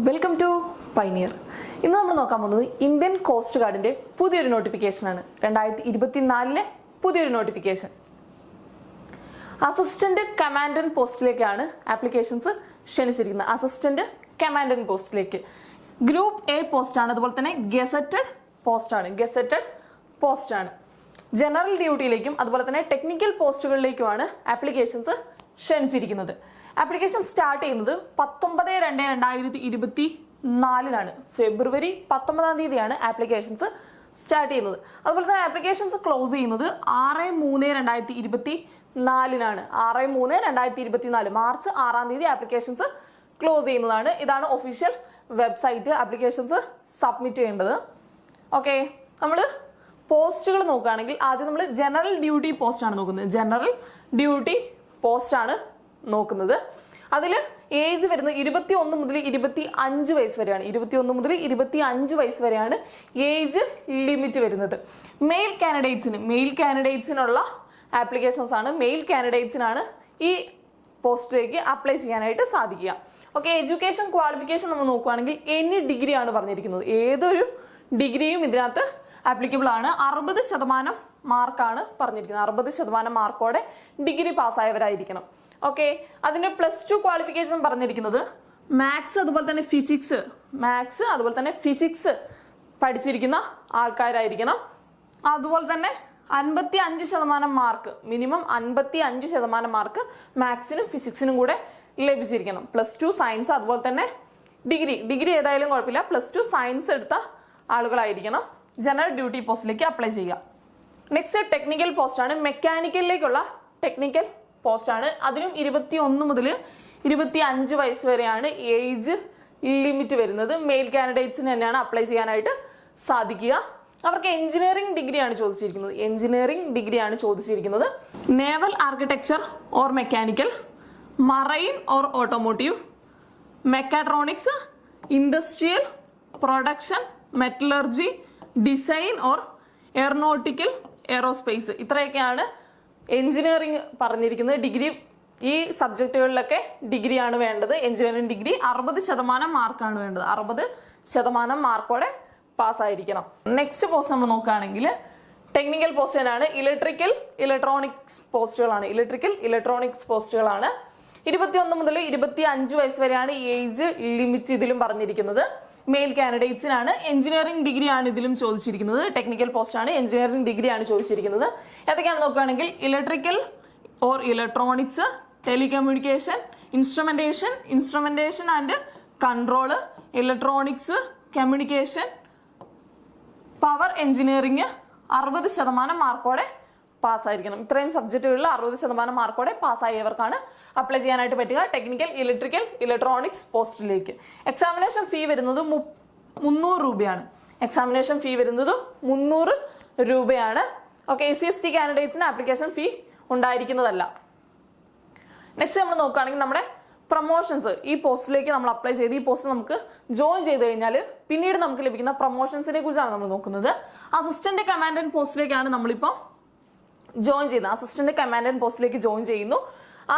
Welcome to pioneer. ഇന്ന് നമ്മൾ നോക്കാൻ പോകുന്നത് ഇന്ത്യൻ കോസ്റ്റ് ഗാർഡിന്റെ പുതിയൊരു നോട്ടിഫിക്കേഷനാണ്. 2024 പുതിയൊരു നോട്ടിഫിക്കേഷൻ. അസിസ്റ്റന്റ് കമാൻഡന്റ് പോസ്റ്റിലേക്കാണ് ആപ്ലിക്കേഷൻസ് ക്ഷണിച്ചിരിക്കുന്നത്. അസിസ്റ്റന്റ് കമാൻഡന്റ് പോസ്റ്റിലേക്ക് ഗ്രൂപ്പ് എ പോസ്റ്റാണ്, അതുപോലെ തന്നെ ഗസറ്റഡ് പോസ്റ്റാണ്. ജനറൽ ഡ്യൂട്ടിയിലേക്കും അതുപോലെ തന്നെ ടെക്നിക്കൽ പോസ്റ്റുകളിലേക്കുമാണ് ആപ്ലിക്കേഷൻസ് ക്ഷണിച്ചിരിക്കുന്നത്. ആപ്ലിക്കേഷൻ സ്റ്റാർട്ട് ചെയ്യുന്നത് 19/2/2024 ഫെബ്രുവരി 19 തീയതിയാണ് ആപ്ലിക്കേഷൻസ് സ്റ്റാർട്ട് ചെയ്യുന്നത്. അതുപോലെ തന്നെ ആപ്ലിക്കേഷൻസ് ക്ലോസ് ചെയ്യുന്നത് 6/3/2024 6/3/2024 മാർച്ച് 6 തീയതി ആപ്ലിക്കേഷൻസ് ക്ലോസ് ചെയ്യുന്നതാണ്. ഇതാണ് ഒഫീഷ്യൽ വെബ്സൈറ്റ്. ആപ്ലിക്കേഷൻസ് സബ്മിറ്റ് ചെയ്യേണ്ടത്. ഓക്കെ, നമ്മൾ പോസ്റ്റുകൾ നോക്കുകയാണെങ്കിൽ ആദ്യം നമ്മൾ ജനറൽ ഡ്യൂട്ടി പോസ്റ്റാണ് നോക്കുന്നത്. ജനറൽ ഡ്യൂട്ടി പോസ്റ്റാണ് നോക്കുന്നത്. അതിൽ ഏജ് വരുന്നത് 21 മുതൽ 25 വയസ്സ് വരെയാണ്. 21 മുതൽ 25 വയസ്സ് വരെയാണ് ഏജ് ലിമിറ്റ് വരുന്നത്. മെയിൽ കാൻഡിഡേറ്റ്സിനുള്ള ആപ്ലിക്കേഷൻസ് ആണ്. മെയിൽ കാൻഡിഡേറ്റ്സിനാണ് ഈ പോസ്റ്റിലേക്ക് അപ്ലൈ ചെയ്യാനായിട്ട് സാധിക്കുക. ഓക്കെ, എഡ്യൂക്കേഷൻ ക്വാളിഫിക്കേഷൻ നമ്മൾ നോക്കുകയാണെങ്കിൽ എനി ഡിഗ്രി ആണ് പറഞ്ഞിരിക്കുന്നത്. ഏതൊരു ഡിഗ്രിയും ഇതിനകത്ത് ആപ്ലിക്കബിൾ ആണ്. 60% മാർക്കാണ് പറഞ്ഞിരിക്കുന്നത്. 60% മാർക്കോടെ ഡിഗ്രി പാസ്സായവരായിരിക്കണം. ഓക്കെ, അതിന്റെ +2 ക്വാളിഫിക്കേഷൻ പറഞ്ഞിരിക്കുന്നത് മാത്സ് അതുപോലെ തന്നെ ഫിസിക്സ് പഠിച്ചിരിക്കുന്ന ആൾക്കാരായിരിക്കണം. അതുപോലെ തന്നെ 55% മാർക്ക്, മിനിമം 55% മാർക്ക് മാത്സിനും ഫിസിക്സിനും കൂടെ ലഭിച്ചിരിക്കണം. +2 സയൻസ് അതുപോലെ തന്നെ ഡിഗ്രി ഏതായാലും കുഴപ്പമില്ല. +2 സയൻസ് എടുത്ത ആളുകളായിരിക്കണം ജനറൽ ഡ്യൂട്ടി പോസ്റ്റിലേക്ക് അപ്ലൈ ചെയ്യുക. നെക്സ്റ്റ് ടെക്നിക്കൽ പോസ്റ്റാണ്. മെക്കാനിക്കലിലേക്കുള്ള ടെക്നിക്കൽ പോസ്റ്റാണ്. അതിനും 21 മുതൽ 25 വയസ്സ് വരെയാണ് ഏജ് ലിമിറ്റ് വരുന്നത്. മെയിൽ കാൻഡിഡേറ്റ്സിന് തന്നെയാണ് അപ്ലൈ ചെയ്യാനായിട്ട് സാധിക്കുക. അവർക്ക് എഞ്ചിനീയറിംഗ് ഡിഗ്രിയാണ് ചോദിച്ചിരിക്കുന്നത്. Naval architecture or mechanical, marine or automotive, mechatronics, industrial production, metallurgy, design or aeronautical aerospace. ഇത്രയൊക്കെയാണ് എഞ്ചിനീയറിംഗ് പറഞ്ഞിരിക്കുന്നത്. ഡിഗ്രി ഈ സബ്ജക്റ്റുകളിലൊക്കെ ഡിഗ്രിയാണ് വേണ്ടത്. എഞ്ചിനീയറിംഗ് ഡിഗ്രി 60% മാർക്കാണ് വേണ്ടത്. 60% മാർക്കോടെ പാസ്സായിരിക്കണം. നെക്സ്റ്റ് പോസ്റ്റ് നമ്മൾ നോക്കുകയാണെങ്കിൽ ടെക്നിക്കൽ പോസ്റ്റ് തന്നെയാണ്. ഇലക്ട്രോണിക്സ് പോസ്റ്റുകളാണ്. 21 മുതൽ 25 വയസ്സ് വരെയാണ് ഏജ് ലിമിറ്റ് ഇതിലും പറഞ്ഞിരിക്കുന്നത്. മെയിൽ കാൻഡിഡേറ്റ്സിനാണ്. എഞ്ചിനീയറിംഗ് ഡിഗ്രി ആണ് ഇതിലും ചോദിച്ചിരിക്കുന്നത്. ടെക്നിക്കൽ പോസ്റ്റ് ആണ്, എഞ്ചിനീയറിംഗ് ഡിഗ്രി ആണ് ചോദിച്ചിരിക്കുന്നത്. ഏതൊക്കെയാണ് നോക്കുകയാണെങ്കിൽ electrical or electronics, telecommunication, instrumentation and control, electronics, communication, power engineering 60% മാർക്കോടെ പാസ്സായിരിക്കണം. ഇത്രയും സബ്ജക്റ്റുകളിൽ 60% മാർക്കോടെ പാസ്സായവർക്കാണ് അപ്ലൈ ചെയ്യാനായിട്ട് പറ്റുക ടെക്നിക്കൽ, ഇലക്ട്രോണിക്സ് പോസ്റ്റിലേക്ക്. എക്സാമിനേഷൻ ഫീ വരുന്നത് 300 രൂപയാണ്. എക്സാമിനേഷൻ ഫീ വരുന്നത് 300 രൂപയാണ്. ഓക്കെ, SC/ST കാൻഡിഡേറ്റ്സിന് ആപ്ലിക്കേഷൻ ഫീ ഉണ്ടായിരിക്കുന്നതല്ല. നെക്സ്റ്റ് നമ്മൾ നോക്കുകയാണെങ്കിൽ നമ്മുടെ പ്രൊമോഷൻസ്. ഈ പോസ്റ്റിലേക്ക് നമ്മൾ അപ്ലൈ ചെയ്ത് ഈ പോസ്റ്റ് നമുക്ക് ജോയിൻ ചെയ്ത് കഴിഞ്ഞാൽ പിന്നീട് നമുക്ക് ലഭിക്കുന്ന പ്രൊമോഷൻസിനെ കുറിച്ചാണ് നമ്മൾ നോക്കുന്നത്. അസിസ്റ്റന്റ് കമാൻഡന്റ് പോസ്റ്റിലേക്കാണ് നമ്മളിപ്പോൾ ജോയിൻ ചെയ്യുന്നത്. അസിസ്റ്റന്റ് കമാൻഡന്റ് പോസ്റ്റിലേക്ക് ജോയിൻ ചെയ്യുന്നു. ആ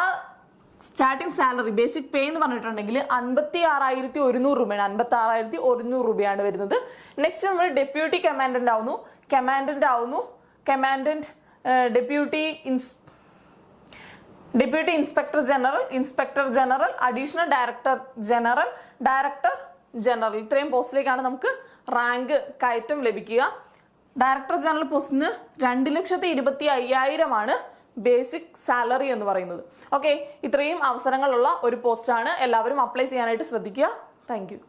സ്റ്റാർട്ടിംഗ് സാലറി ബേസിക് പേ എന്ന് പറഞ്ഞിട്ടുണ്ടെങ്കിൽ 56,100 രൂപയാണ്. 56,100 രൂപയാണ് വരുന്നത്. നെക്സ്റ്റ് നമ്മൾ ഡെപ്യൂട്ടി കമാൻഡന്റ് ആവുന്നു. Deputy inspector general, additional director general ഇത്രയും പോസ്റ്റിലേക്കാണ് നമുക്ക് റാങ്ക് കയറ്റം ലഭിക്കുക. ഡയറക്ടർ ജനറൽ പോസ്റ്റിന് 2,25,000 ബേസിക് സാലറി എന്ന് പറയുന്നത്. ഓക്കെ, ഇത്രയും അവസരങ്ങളുള്ള ഒരു പോസ്റ്റാണ്. എല്ലാവരും അപ്ലൈ ചെയ്യാനായിട്ട് ശ്രദ്ധിക്കുക. Thank you.